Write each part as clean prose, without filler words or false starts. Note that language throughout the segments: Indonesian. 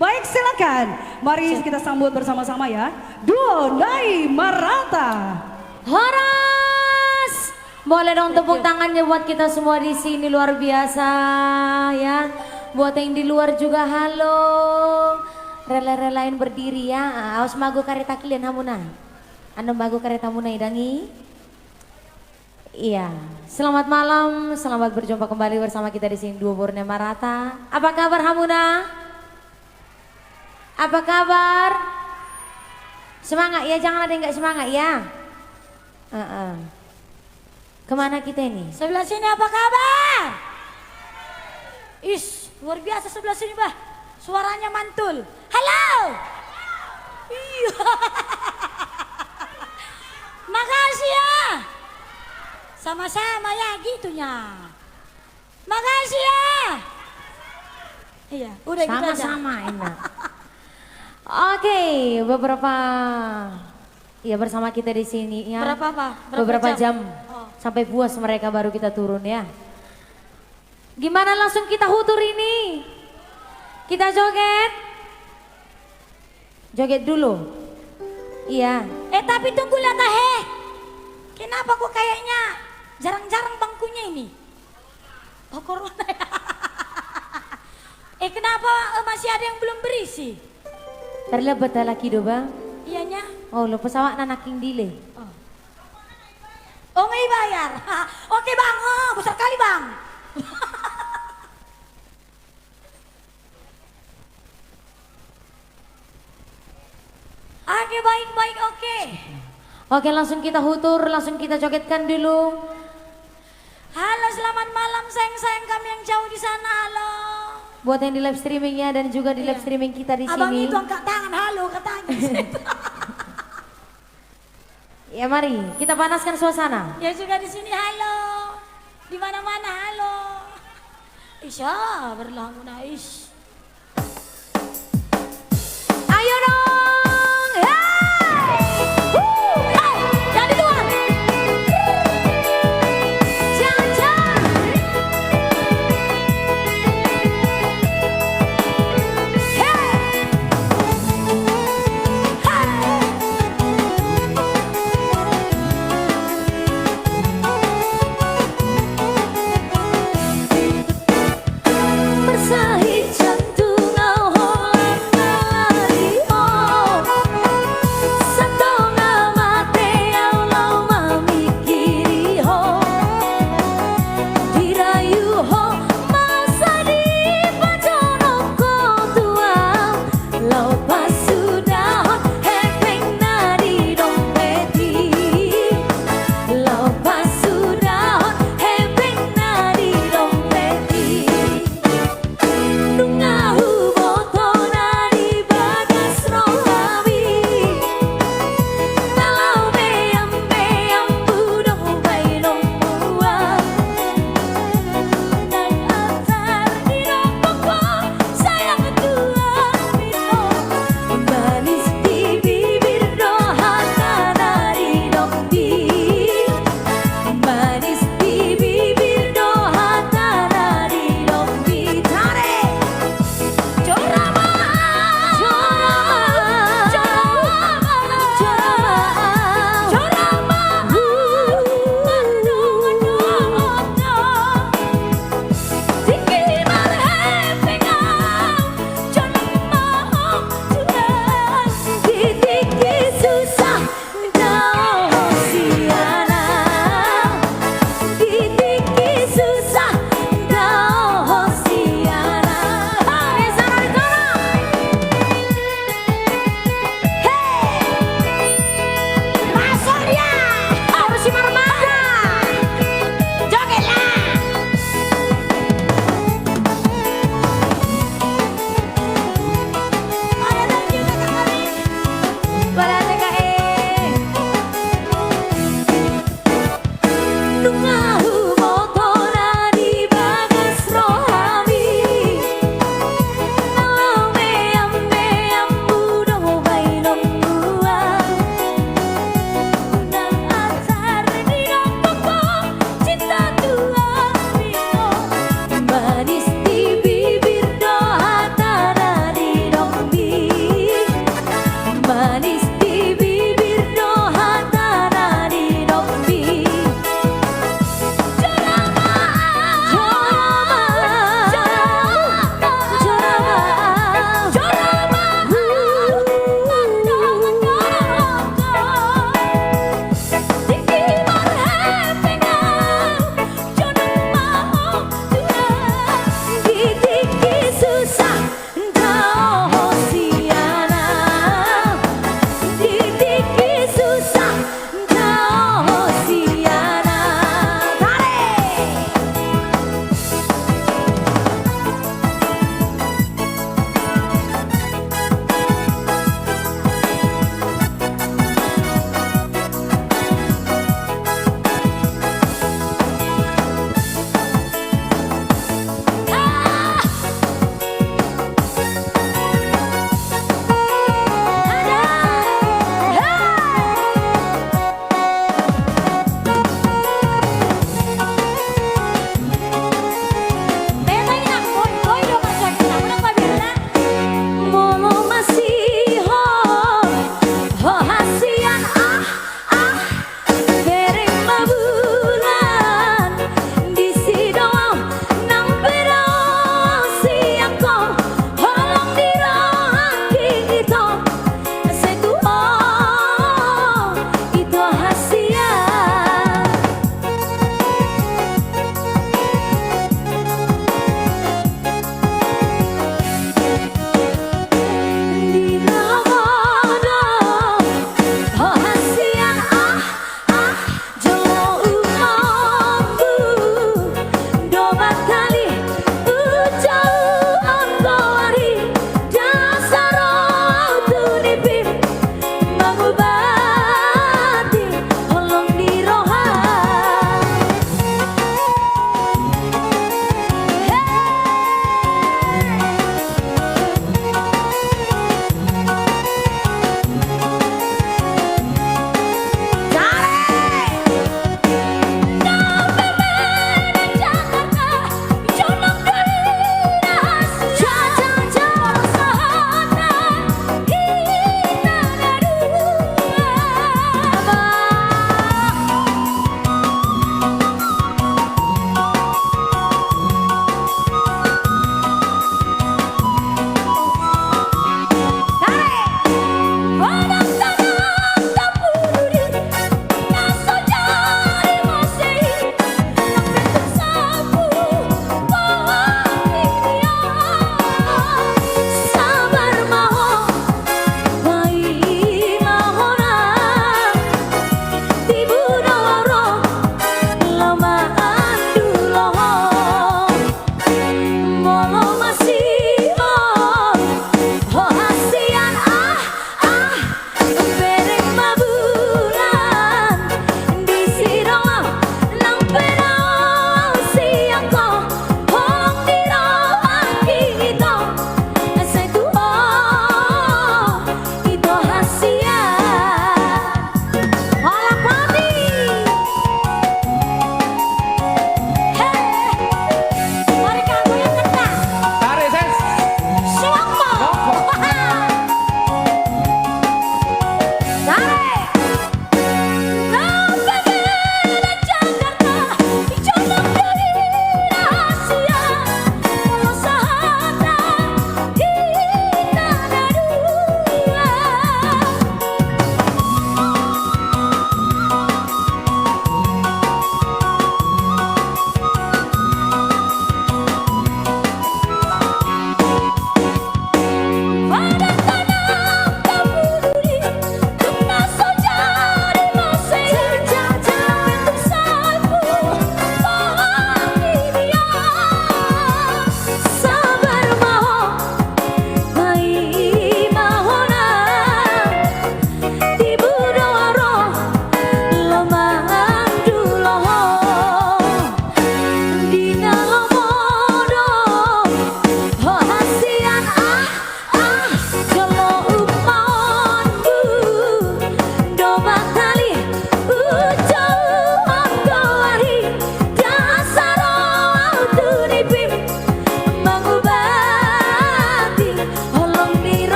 Baik, silakan. Mari kita sambut bersama-sama ya. Duo Nai Marata. Horas, boleh dong tepuk tangannya buat kita semua di sini, luar biasa ya. Buat yang di luar juga halo. Rela-relain berdiri ya. Awas mago kareta kalian hamuna. Anu mago kareta hamuna idangi. Iya, selamat malam, selamat berjumpa kembali bersama kita di sini Duo Borneo Marata. Apa kabar Hamuna? Apa kabar? Semangat ya, jangan ada yang nggak semangat ya. Kemana kita ini? Sebelah sini apa kabar? Is, luar biasa sebelah sini bah. Suaranya mantul. Halo. Iya. Makasih ya. Sama-sama ya gitunya. Makasih ya. Iya, udah gitu aja. Sama-sama enak. Oke, beberapa ya bersama kita di sini ya. Berapa apa? Beberapa jam Oh. sampai puas mereka baru kita turun ya. Gimana langsung kita hutur ini? Kita joget. Joget dulu. Iya. Tapi tunggu lah Tahe. Kenapa kok kayaknya jarang-jarang bangkunya ini? Oh corona ya. Kenapa masih ada yang belum berisi? Terlebat lagi do bang. Iyanya? Oh lo pesawat nanaking delay. Oh nggak bayar. Oke bang, oh, besar kali bang. Oke baik oke. Oke langsung kita hutur, langsung kita jogetkan dulu. Halo selamat malam sayang-sayang kami yang jauh di sana halo. Buat yang di live streamingnya dan juga di live streaming kita di Abang sini. itu angkat tangan halo katanya. Ya mari kita panaskan suasana. Ya juga di sini halo. Di mana-mana halo. Isya berlangsung ish. Ayo dong. Hey! Hey, jangan dituang. Jangan. Bersahi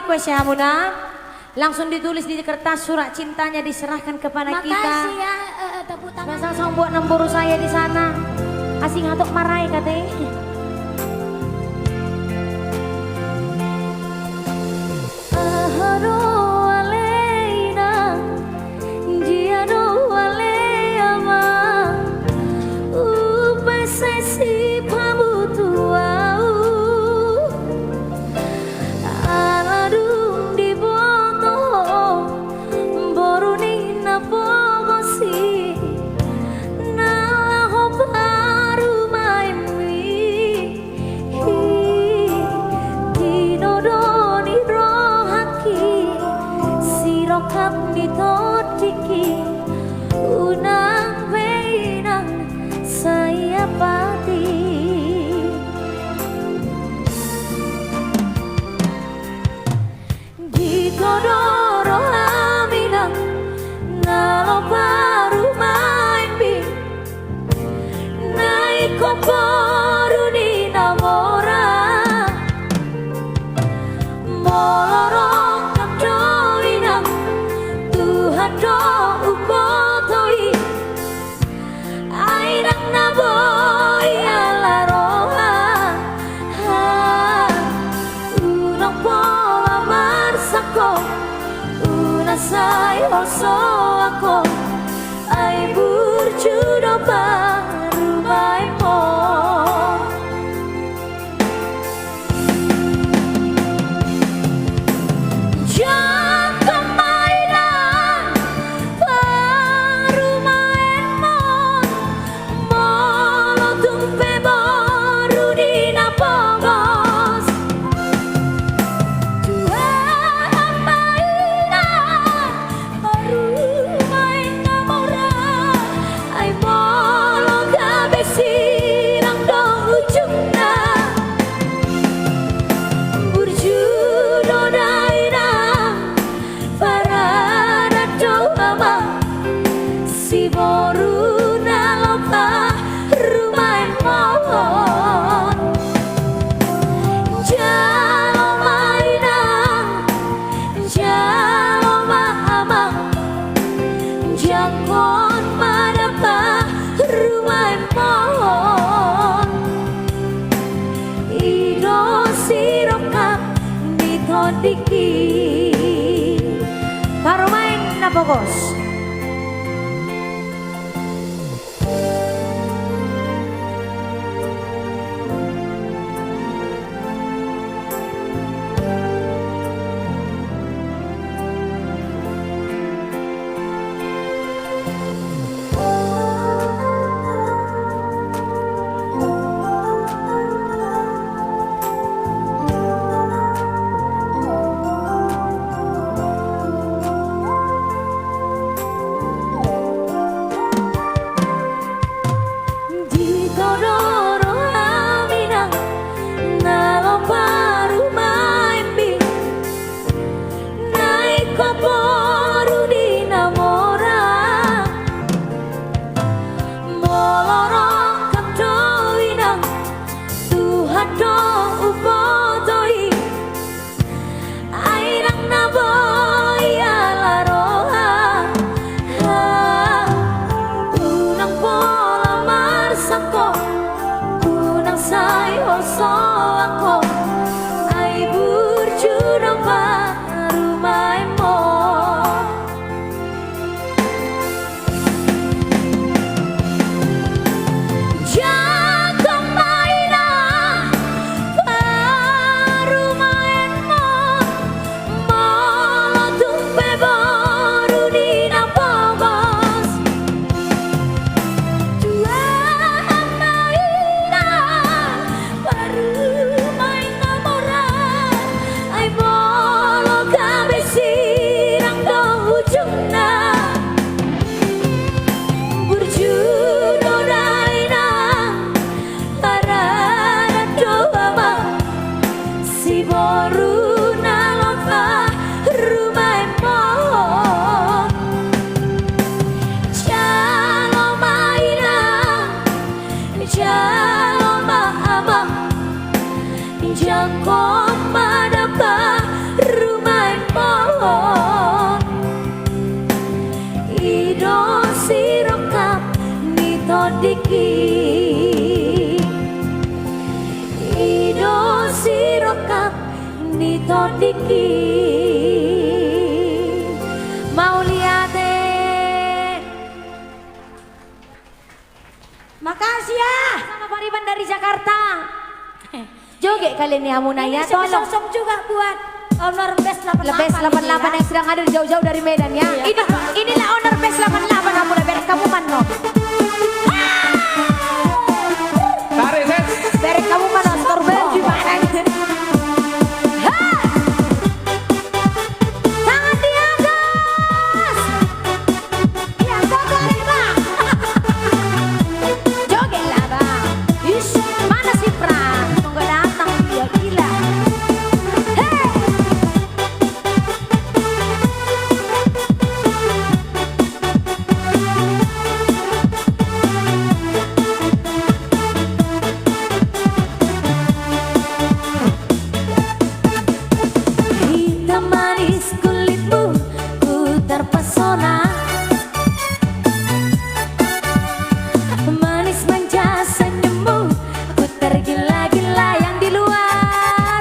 request ya Muna. Langsung ditulis di kertas surat cintanya diserahkan kepada kita. Makasih ya tepuk tangan. Langsung buat nemburu saya di sana. Asing ngatuk marai katanya. Ahadu alaina jiadu alayama upasasi pamutuau aladung di boto boruni napogosi nalaho baru maimi dinodoni rohaki sirokap ditotiki unang beinang saya pati dikodoro aminang nalo baru main bin naiko baru di namora molorong kapdoinang Tuhan do upotoi ainang naboy alaroha unang pola marsako unasay oso ako ay burjudo baru main mo Jangan kemainan baru main mon Molo tumpe baru di napogos Tuhan mainan baru main namora Ay molo gabe sirang dong ujungna Burjudo daina Parada doama si boru nalopa rumain mohon jalo mainang jalo maamang jangkon madapa rumain mohon ido sirokap ditodiki baru main napogos Dikodoro aminang nalo baru main bin naiko baru di namora molorong kapdoinang Tuhan do upotoi ainang naboy alaroha unang pola marsako unang sayo so ako ay burjudo baru main mo kalian nih Hamunaya. Ini sosok juga buat Honor Best 88. Lebes 88 yang sedang hadir jauh-jauh dari Medan ya. Inilah Honor Best 88 Hamunaya beres kamu mano. Tarik Ses. Beres kamu mano Storbel gimana gitu. Tangan di atas. Ya gogorin bang. Joget lah bang. Ish, mana si Pran? Tunggu datang dia gila. Hey. Hitam manis kulitmu, ku terpesona. Manis manja senyummu, ku tergila-gila yang di luar.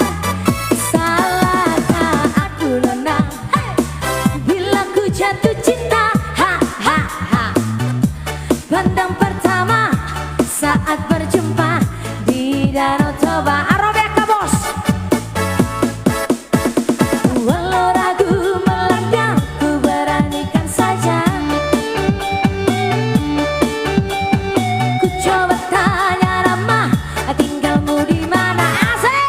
Salahkah aku nona, bila ku jatuh cinta, ha ha ha. Pandang pertama saat berjumpa di Danau Toba. Arabeka bos. Walau ragu melanda, ku beranikan saja. Ku coba tanya nama, tinggalmu di mana? Asik.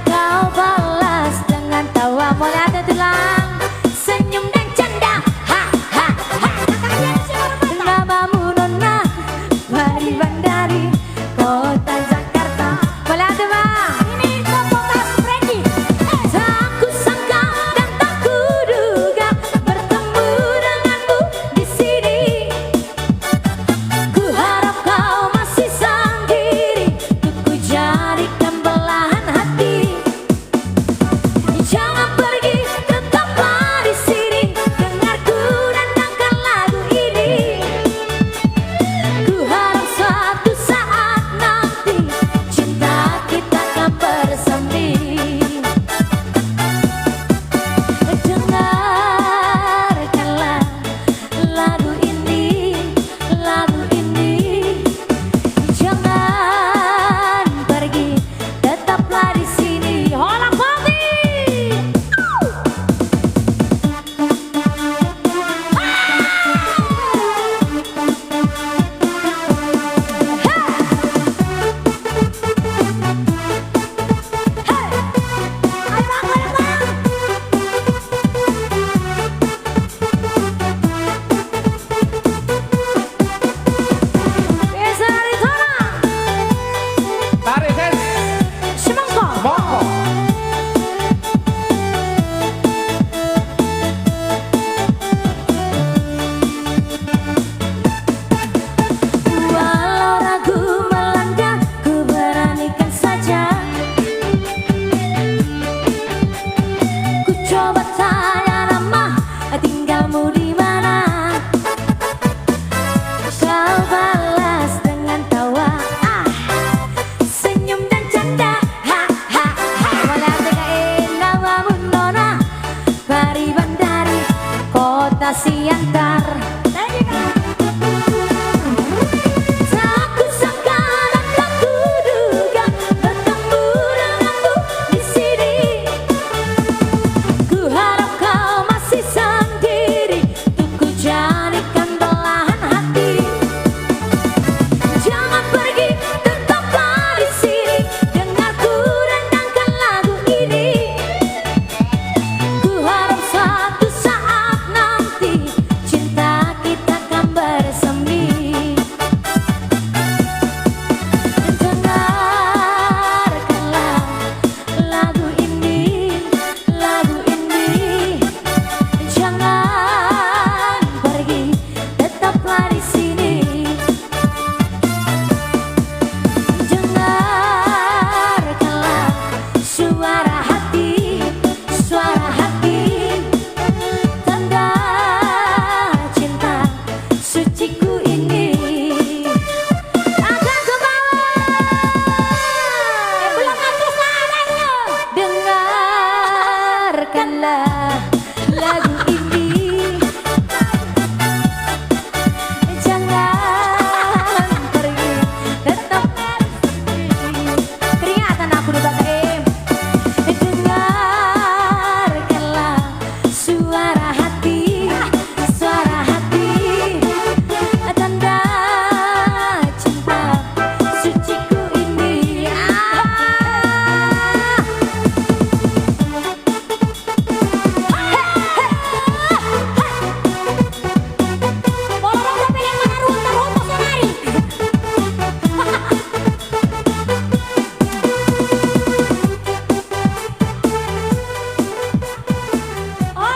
Kau balas dengan tawa mulai telang, senyum dan canda. Ha ha ha. Namamu nona, Mari Bandari, kota Jakarta. Mulai bang. Ini Mas Freddy. Tak kusangka dan tak kuduga bertemu denganmu di sini. Ku harap kau masih sendiri, untuk ku jadikan belahan hati. Jangan pergi, tetaplah di sini, dengarku dandangkan lagu ini. Ku harap suatu saat nanti cinta kita akan bersemi. Dengarkanlah lagu ini, lagu ini. Jangan pergi, tetaplah di sini. Hola Bobby. Biasa dari sana. Tarik Ses. Semangka. Monggo. Walau ragu melanda, ku beranikan saja. Ku coba tanya nama, tinggalmu di mana? Kau balas dengan tawa, senyum dan canda. Ha ha ha. Walau tegain namamu nona, Mari Bandari, kota Siantar. Tak kusangka dan tak kuduga bertemu denganmu di sini. Ku harap kau masih sendiri, untuk ku jadikan belahan hati. Jangan pergi, tetaplah di sini, dengarku dandangkan lagu ini. Ku harap suatu saat nanti cinta kita akan bersemi. Dengarkanlah lagu ini, lagu ini. Jangan pergi, tetaplah di sini. Dengarkanlah suara hati, suara hati. Tanda cinta suciku ini akan ku bawa. Belum habis nadanya. Dengarkanlah lagu ini. Jangan pergi, tetap di sini. Teriak.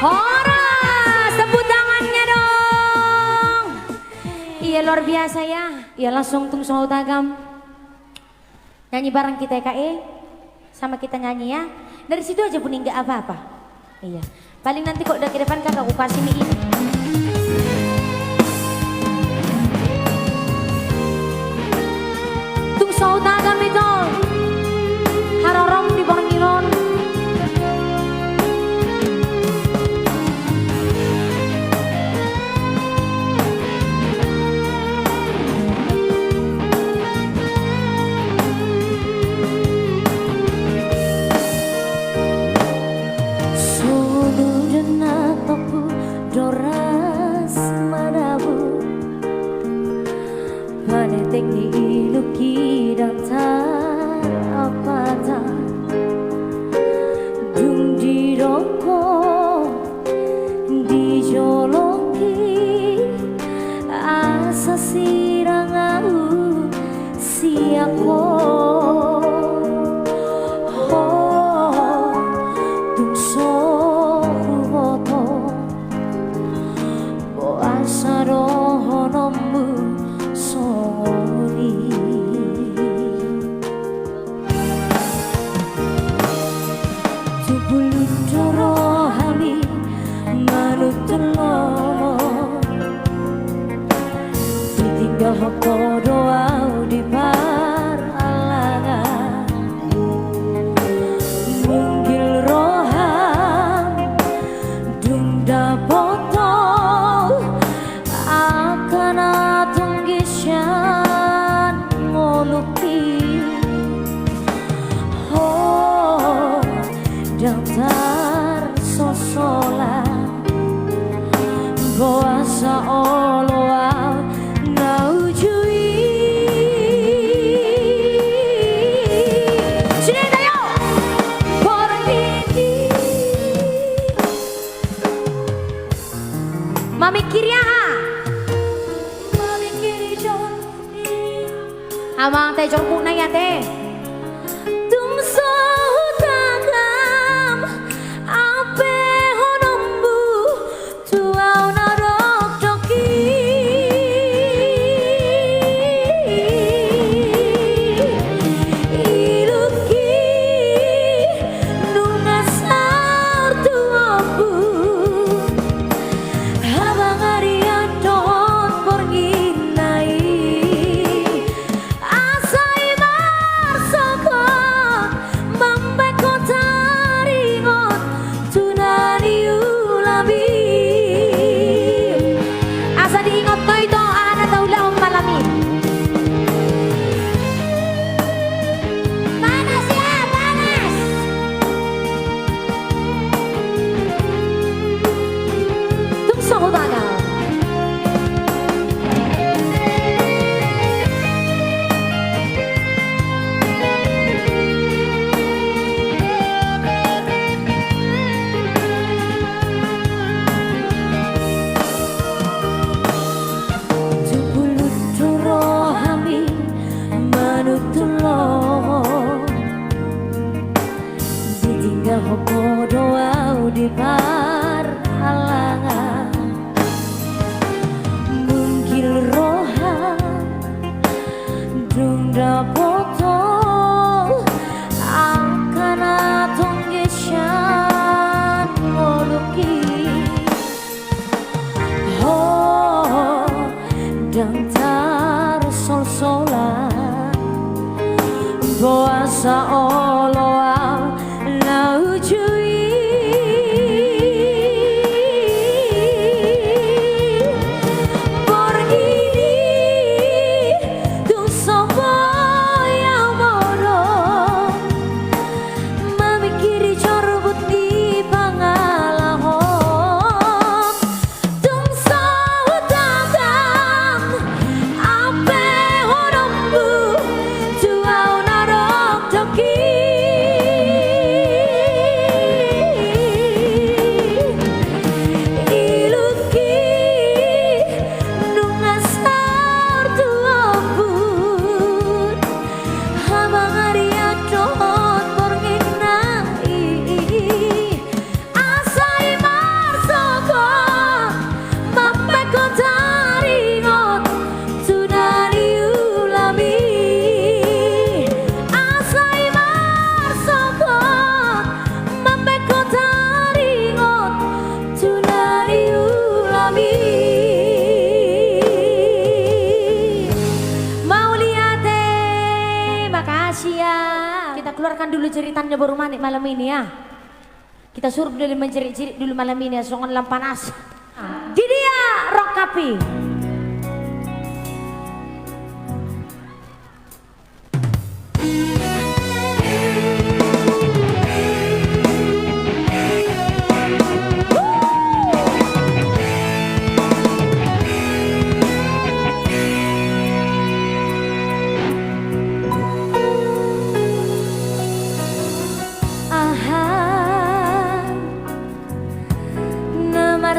Horas, tepuk tangannya dong. Iya luar biasa ya. Ya langsung tung soal tagam. Nyanyi bareng kita ya Kak E. Sama kita nyanyi ya. Dari situ aja pun nggak apa-apa. Iya. Paling nanti kok udah ke depan kakak aku kasih mie ini. Tung soal tagam itu. Harorong di Bornilon. Teknik iluki dan tak apa tak dung di rokok di joloki asa sirang au siako dung sohu boto bo asa rohonomu Hoko doa di paralangan Munggil rohan Dunda botol Akan atung gisyan Ngoluki Oh Daftar sosolan Boasa oloa Mami kiri ha. Mami kiri jong. Amang teh jong puna ya teh. Tung so tagam ape honombu tuau narok doki. Iluki nungasar tuabu. dulu ceritanya baru manik malam ini ya. Kita suruh dulu menjerit-jerit dulu malam ini ya, songan lam panas. Di dia Rock Kapi.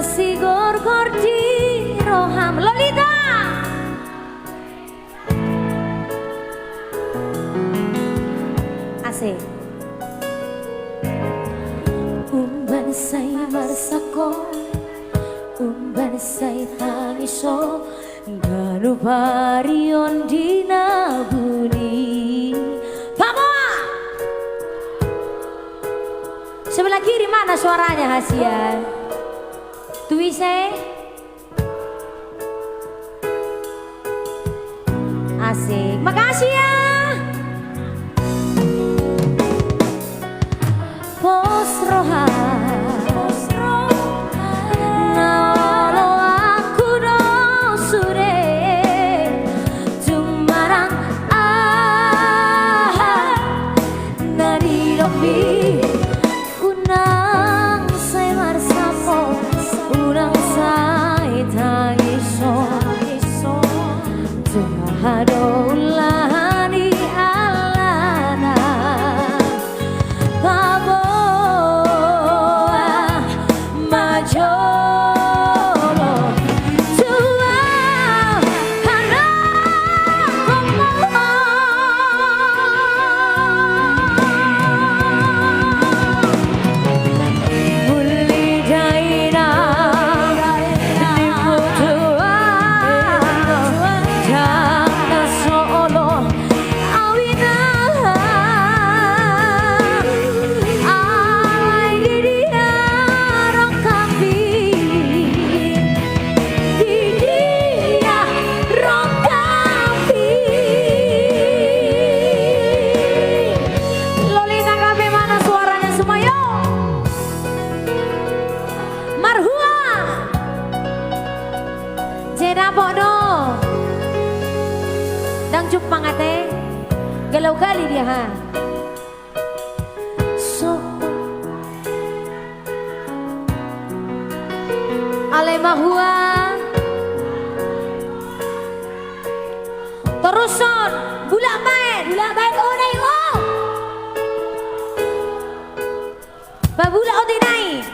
Si gor-gor di roham Lolita asik umban say marsako umban say tangiso ganu parion dinabuni Pamoa sebelah kiri mana suaranya Hasia Tuise asik, makasih ya. Pos roha, nalo aku no sure, cumarang nari lopi. Hadoulani alana Pamoa majolo tua hana muli daina dimutua pangate galau kali dia ha so alai mahua teruson bulak main oh naik oh babula oh naik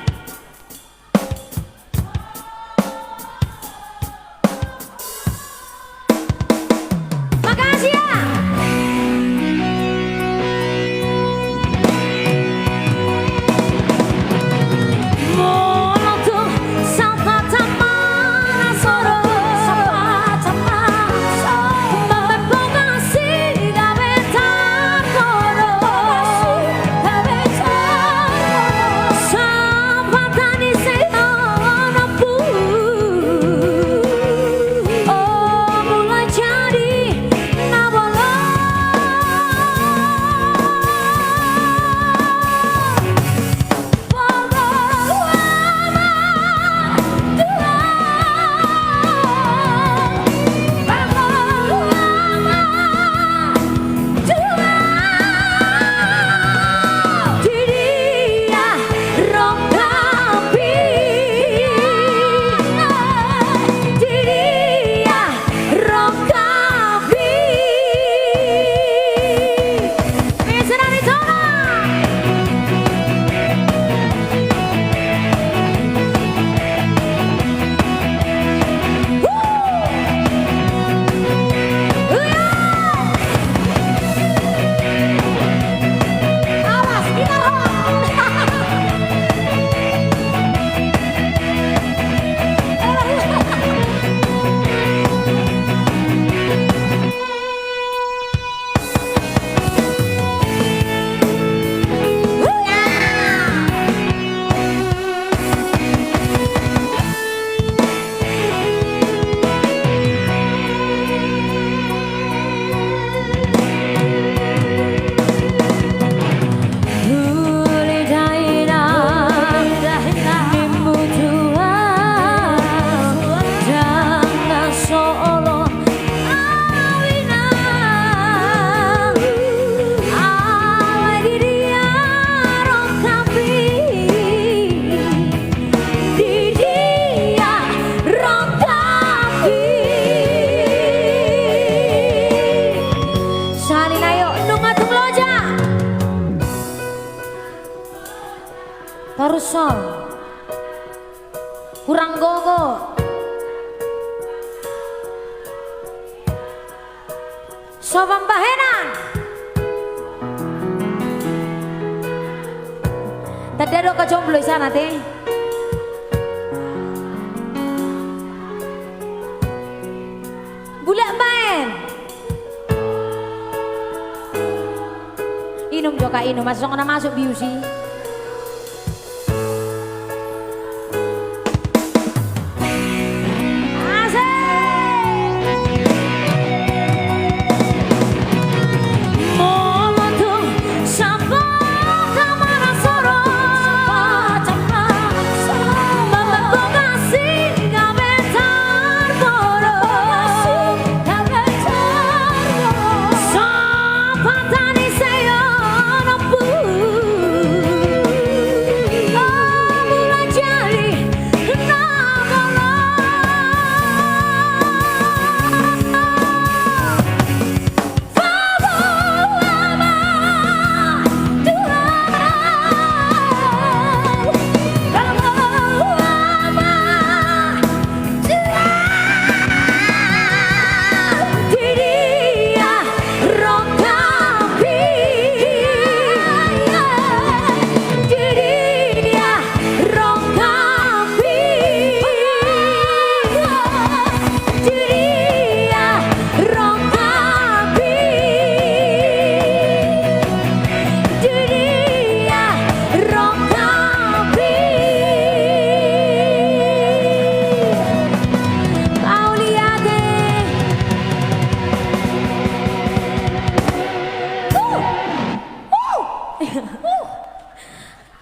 nyosol. Kurang gogo. Sopan bahenan. Tadi ada kejomblo di sana teh. Gula main. Inum joka inum, masuk masuk biusi.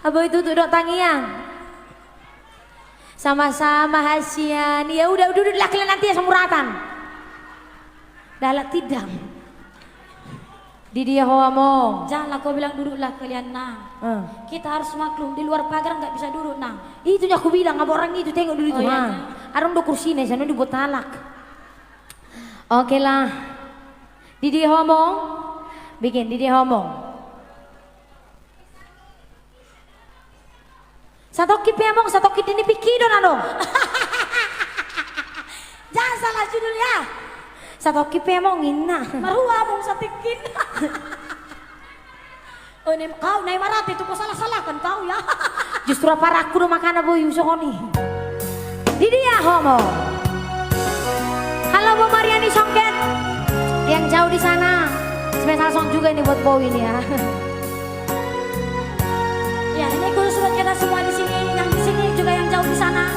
Apa itu duduk tangian? Sama-sama hasian. Ya udah duduk kalian nanti ya semuratan. Dalat tidang. Di dia ngomong. Janganlah kau bilang duduklah kalian nang. Kita harus maklum di luar pagar nggak bisa duduk nang. Itu aku bilang apa orang itu tengok dulu itu. Oh, iya, Arung do kursi nih sana dibuat talak. Oke lah. Di dia ngomong. Bikin di dia ngomong. Satoki piamong, satoki dini pikidon ano. Jangan salah judul ya. Satoki piamong ina. Marua mong satikin. Oh, kau nai marati itu kau salah-salahkan kau ya. Justru apa aku udah makan boy usokoni. Di dia homo. Halo Bu Mariani Songket. Yang jauh di sana. Spesial song juga ini buat Bow ini ya. Ya ini khusus buat kita semua di sini, yang di sini juga yang jauh di sana.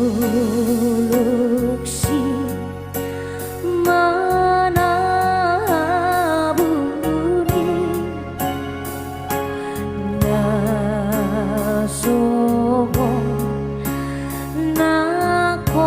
Dulu si mana buni nasobo nakoka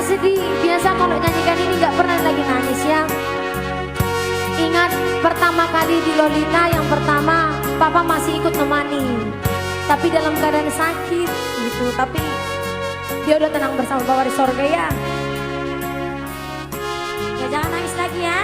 sedih. Biasa kalau nyanyikan ini nggak pernah lagi nangis ya. Ingat pertama kali di Lolita, yang pertama papa masih ikut nemani, tapi dalam keadaan sakit gitu. Tapi dia udah tenang bersama Papa di sorga ya. Ya jangan nangis lagi ya.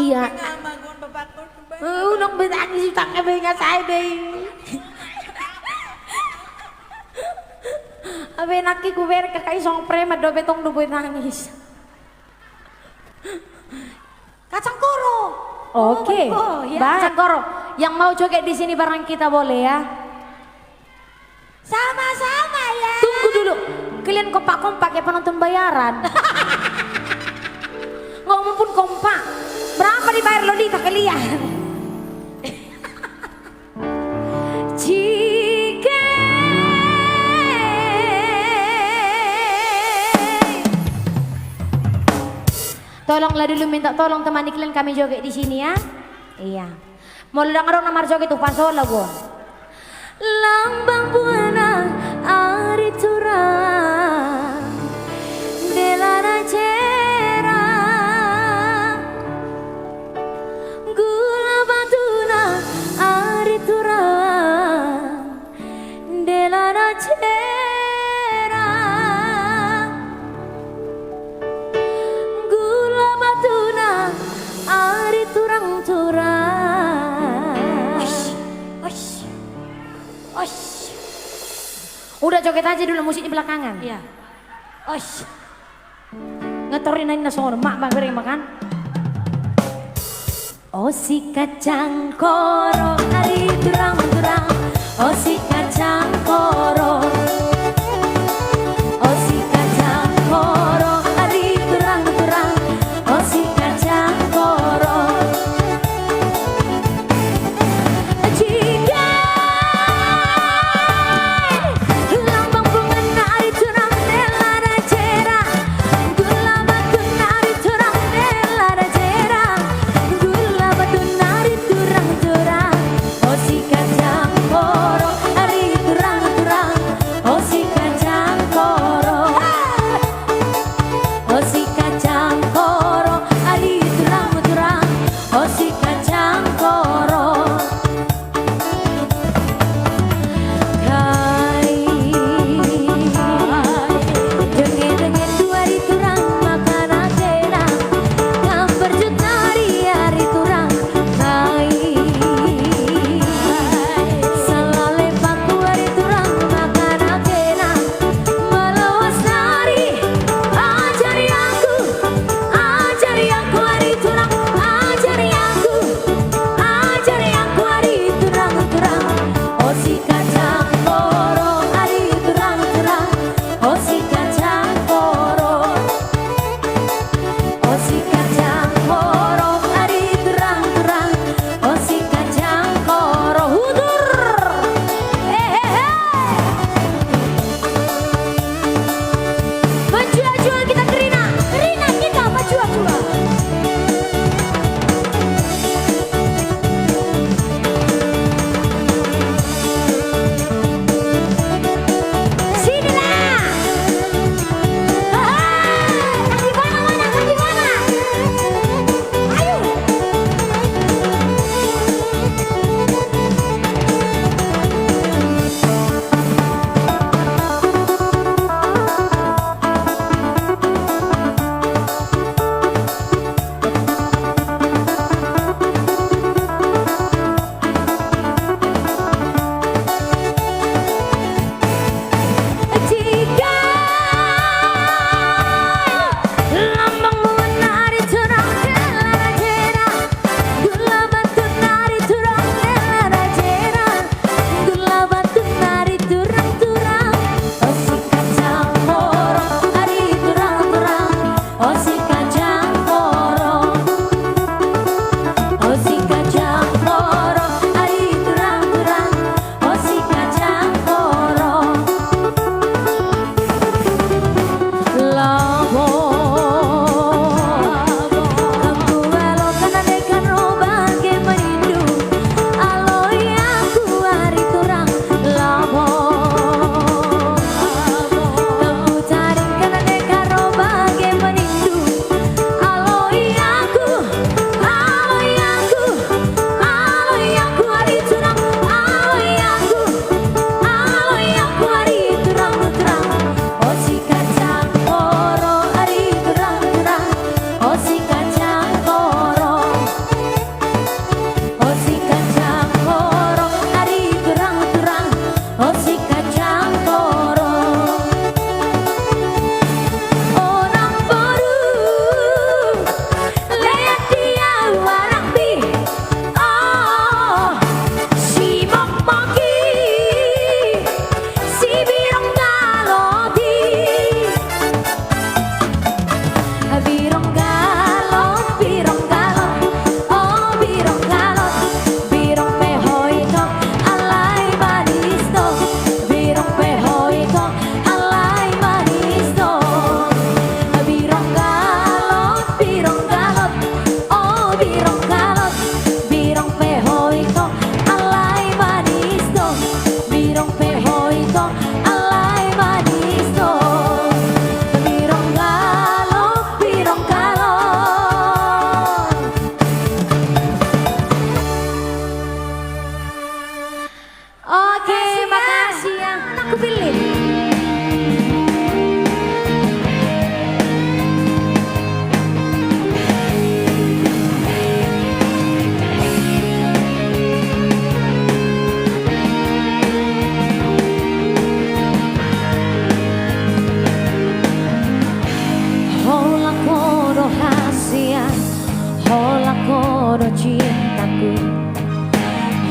Iya. Nung bertani sih tak kebengat saya deh. Abe naki kuwer kakai song premat do betong do nangis. Kacang koro. Oke. Oh, ya. Kacang koro. Yang mau joget di sini bareng kita boleh ya? Sama-sama ya. Tunggu dulu. Kalian kompak-kompak ya penonton bayaran. Ngomong pun kompak. Berapa dibayar Lolita kalian? Jika tolonglah dulu minta tolong temani kalian kami joget di sini ya. Iya. Mau dengar nomor joget itu pasola gua. Lambang buana ari turang delana cera gula batuna ari turang delana cera gula batuna ari turang-turang. Udah joget aja dulu musik di belakangan. Iya. Osh. Ngetorin aja nasional mak beri makan. Oh si kacang koro hari turang-turang. Oh si kacang koro. Oh si kacang koro hari turang-turang. Oh si kacang koro.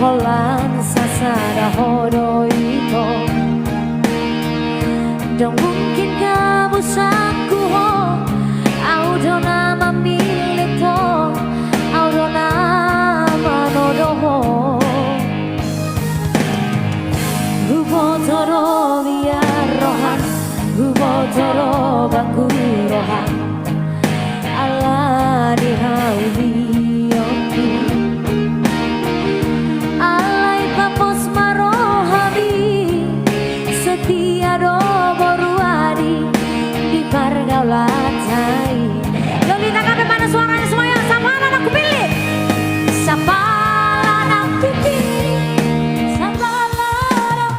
Holan sasada hodo ito. Don't mungkin kamu saku ho. Audo nama milito. Audo nama nodo ho. Hubo toro biar rohan. Hubo toro bangku rohan. Allah dihauli oku. Alai papos marohami. Setia do boruari di pergaulan tai. Lolita kabe mana suaranya semuanya? Sampalan aku pilih. Sampalan aku pilih. Sampalan.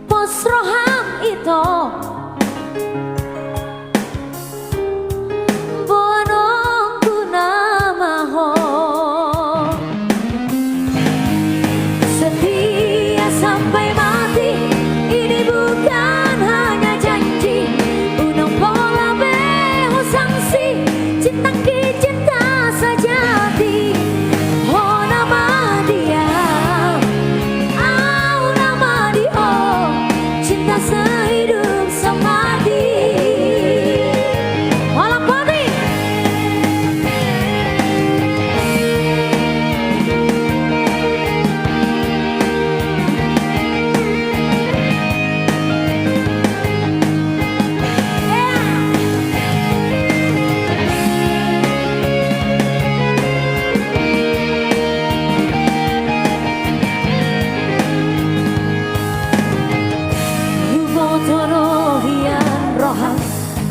Pos roham itu bonongku nama ho. Setia sampai mati, ini bukan hanya janji. Unang pola beho sanksi, cinta ki cinta sejati. Oh nama dia, oh nama dia, cinta sehidup semati. Olah padi. Hubo toro hian rohan,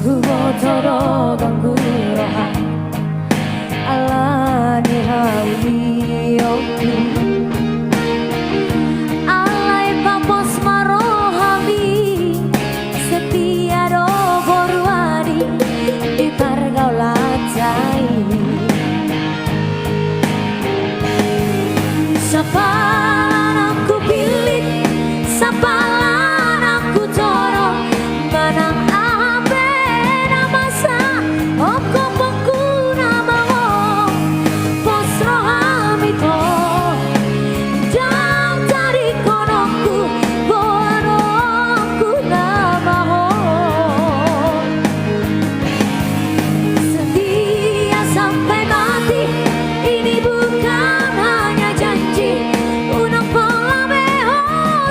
hubo toro ganggu rohan. Allah dihauli oku. Alai papos marohami. Setia do boruari di pergaulan tai. Sapalan aku pilih, sapalan aku toro. Manang abe nama sa, oko pongku nama ho. Pos roham itu, jam dari konokku, bonongku nama ho. Setia sampai mati, ini bukan hanya janji. Unang pola beho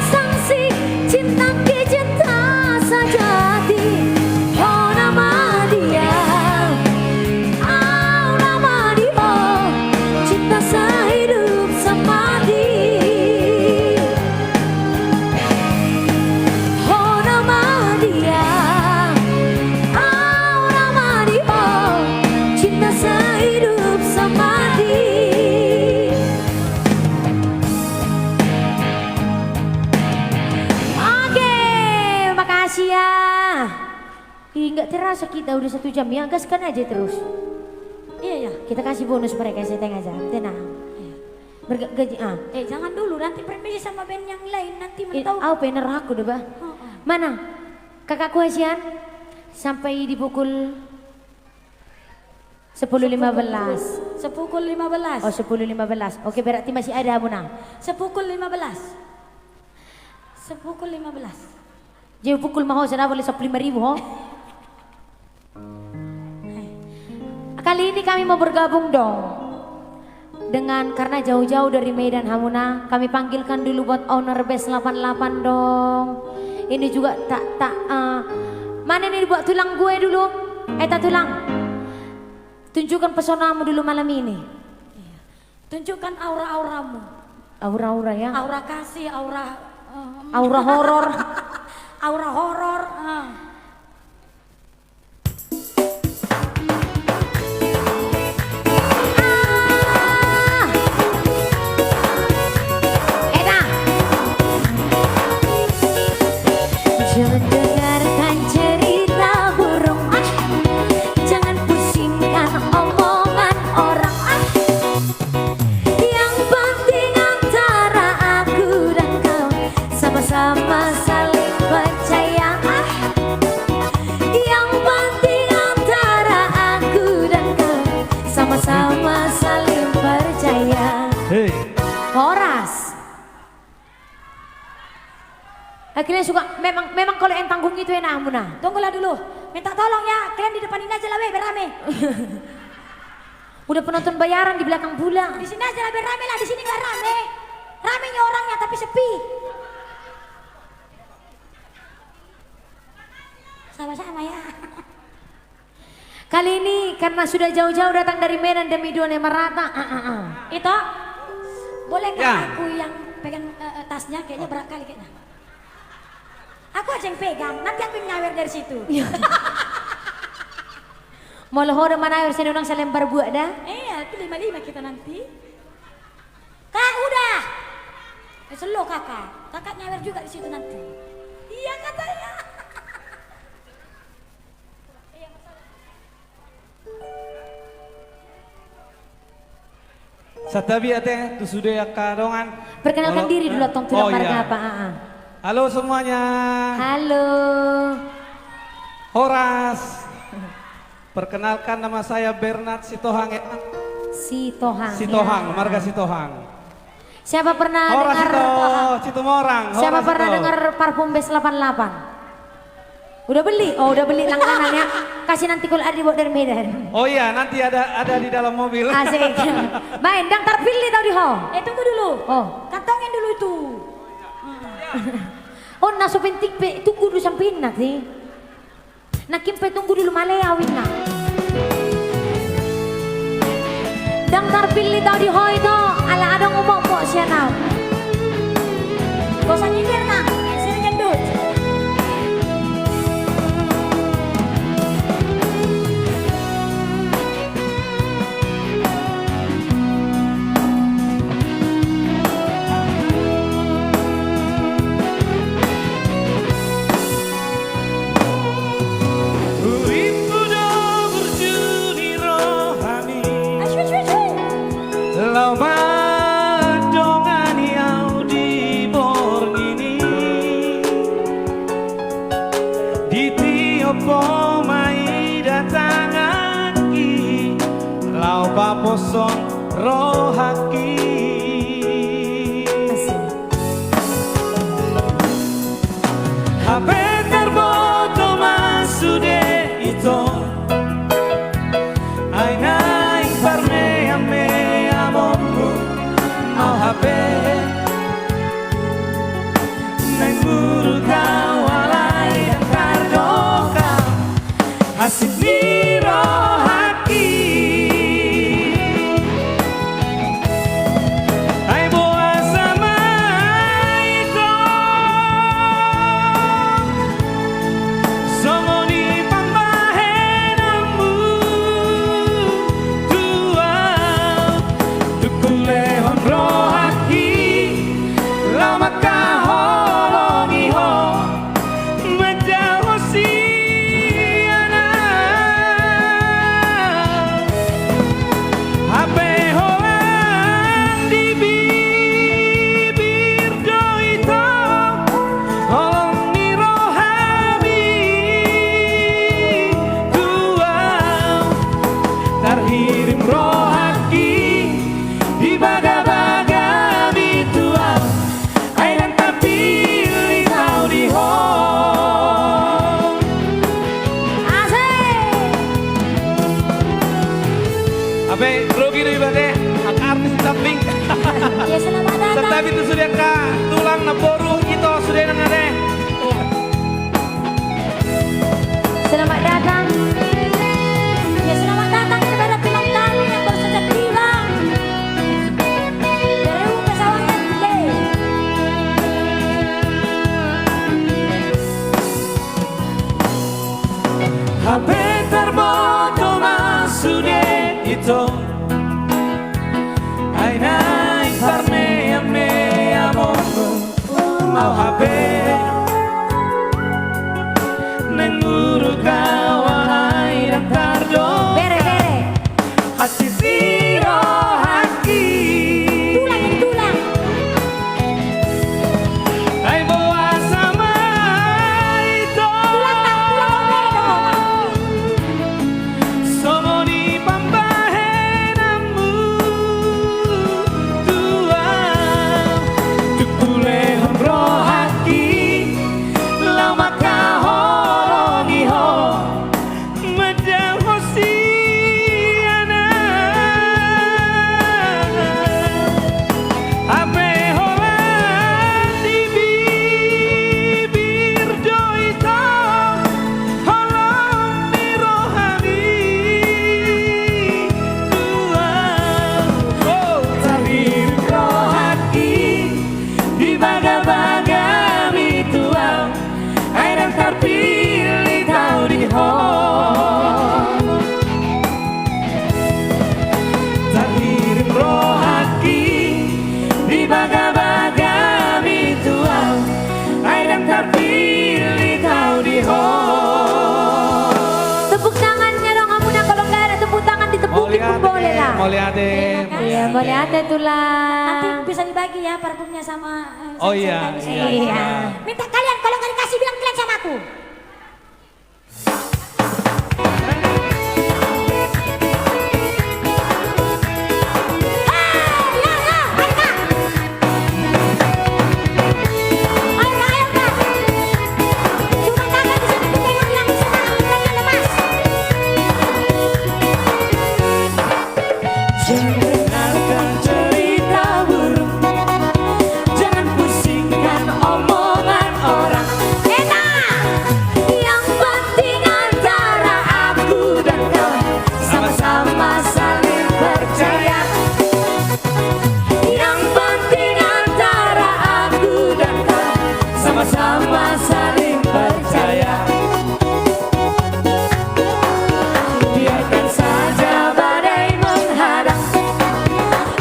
sanksi, cinta ki cinta sejati. Oh nama dia, oh nama dia, cinta sehidup semati. Oh nama dia, oh nama dia, cinta sehidup semati. Oke, makasih ya. Ih, nggak terasa kita udah 1 jam ya, gaskan aja terus. Iya ya. Kita kasih bonus mereka setengah jam, tenang. Bergaji Jangan dulu, nanti permisi sama band yang lain nanti mentau. Aku pener aku deh bah. Mana? Kakakku Hasian sampai di pukul 10.15. Sepukul 15. Oh 10.15. Oke berarti masih ada Muna. Sepukul 15. Sepukul 15. Jadi pukul mau sudah boleh 15.000 ho. Kali ini kami mau bergabung dong dengan karena jauh-jauh dari Medan Hamuna, kami panggilkan dulu buat owner base 88 dong. Ini juga mana nih buat tulang gue dulu? Tak tulang. Tunjukkan pesonamu dulu malam ini. Tunjukkan aura-auramu. Aura-aura ya. Aura kasih, aura Aura horor. aura horor. Jangan dengarkan cerita burung, jangan pusingkan omongan orang. Yang penting antara aku dan kau sama-sama saling percaya. Kalian suka memang kalau yang tanggung itu enak Muna. Tunggulah dulu. Minta tolong ya. Kalian di depan ini aja lah weh, berame. Udah penonton bayaran di belakang pula. Di sini aja lah berame lah. Di sini nggak rame. Ramenya orangnya tapi sepi. Sama-sama ya. Kali ini karena sudah jauh-jauh datang dari Medan demi Dona Marata. Itu boleh nggak Ya. aku yang pegang tasnya? Kayaknya berat kali kayaknya. Aku aja yang pegang. Nanti aku yang nyawer dari situ. Mau lohor mana harus orang selembar buat dah. Iya, itu 5-5 kita nanti. Kak, udah. Slow kakak. Kakak nyawer juga di situ nanti. Iya katanya. Satabi ate tu sudah ya kadongan. Perkenalkan diri dulu tong tulang marga iya. apa? Halo semuanya. Halo. Horas. Perkenalkan nama saya Bernard Sitohang ya. Sitohang. Sitohang, ya. marga Sitohang. Siapa pernah Horas dengar? itu, Citumorang. Siapa Horas pernah itu. dengar parfum Bes 88? Udah beli? Oh, udah beli langganannya. Kasih nanti kalau ada dibawa dari Medan. Oh iya, nanti ada di dalam mobil. Asik. Main dang terpilih tau di ho. Tunggu dulu. Oh. Kantongin dulu itu. Oh, naso penting pe tunggu dulu sampai nak sih. Nakim pe tunggu dulu malea wina. Dang terpilih tau di ho itu. Ala ada ngomong kok siapa? Gak usah nyindir nak. Sini gendut. Lau madongan yau di borgini di tiop pomai datangan ki lau paposon rohaki Habe terboto masude itu Ainai parme ame Au hape Nang buru kau alai dan kardoka Asik niro haki Ai boa sama itu Songo ni pambahenamu Tua Tukule honro haki Lama kahongi ho Menjauh siana Ape hoang di bibir doito Tolong ni rohami Tuau Terhirim rohaki Di baga-baga bituau Ay lang tapili tau di ho Asik. Abe, rugi na iba deh Ang artis samping Ya selamat datang. Setabi itu sudah ka Tulang na boru ito sudah na nga deh Selamat datang. Ya selamat datang kepada film tamu yang baru saja tiba. Dari Pesawayan Day. Habe terboto masude ito Ay nai parme ame amor Mau habe Nenguru kawalai dan tardo Bere bere. Hati siro haki Tulang ini tulang. Ay boa sama ito Tulang dong. Songo ni pambahenamu Tua Tukule honro haki Moliate. Iya, boleh ada tuh Nanti lah. bisa dibagi ya parfumnya sama Oh saya iya, tadi sih. iya. Minta kalian kalau nggak dikasih bilang kalian sama aku. Dengarkan cerita burung, jangan pusingkan omongan orang. Yang penting antara aku dan kau sama-sama saling percaya. Yang penting antara aku dan kau sama-sama saling percaya. Biarkan saja badai menghadang,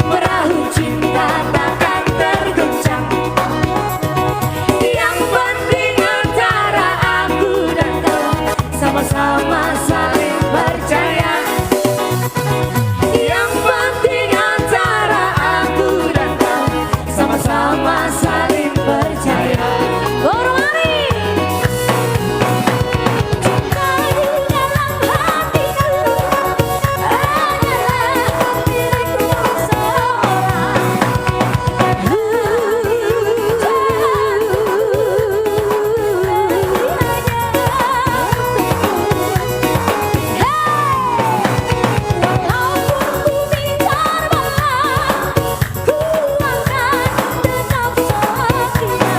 perahu cinta takkan terguncang. Yang penting antara aku dan kau sama-sama saling percaya. Yang penting antara aku dan kau sama-sama saling percaya. Gormari. Cinta di dalam hatiku hanyalah milikku seorang. Walaupun bumi terbelah, ku akan tetap setia.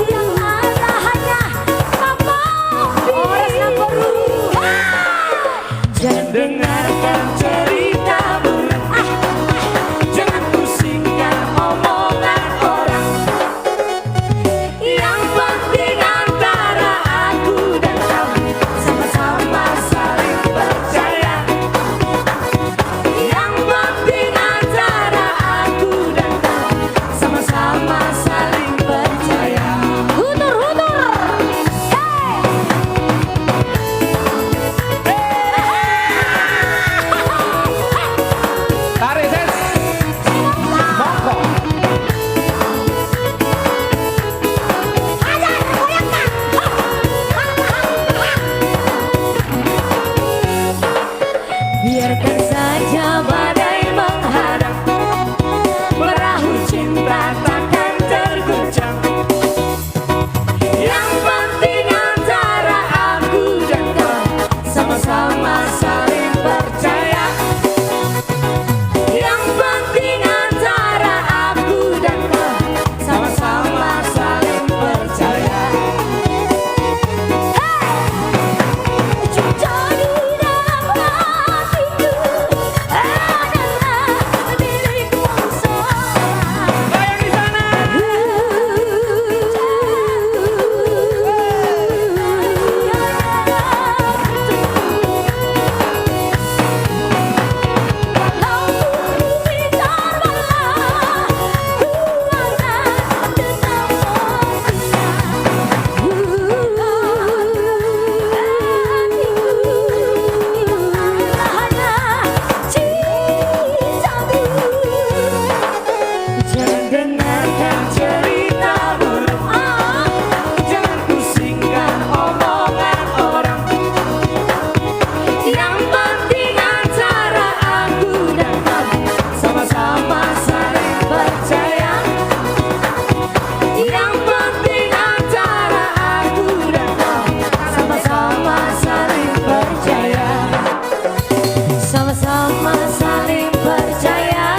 Yang ada hanya jangan dengarkan cerita burung, jangan pusingkan omongan orang. Yang penting antara aku dan kau sama-sama saling percaya. Yang penting antara aku dan kau sama-sama saling percaya. Hutur. Tarik ses. Monggo. Biarkan saja badai menghadang, perahu cinta takkan terguncang. Yang penting antara aku dan kau sama-sama saling percaya. Yang penting antara aku dan kau sama-sama saling percaya. Cinta di dalam hatiku hanyalah milikku seorang. Goyang di sana. Walaupun bumi terbelah, ku akan tetap Jangan dengarkan cerita burung, jangan pusingkan omongan orang. Yang penting antara aku dan kau sama-sama saling percaya. Yang penting antara aku dan kau sama-sama saling percaya. Sama-sama saling percaya.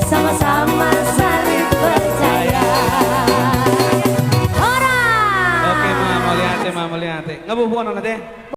Sama-sama saling percaya. Ora. Oke, Ma Moliate. Ngabubuhan na natin.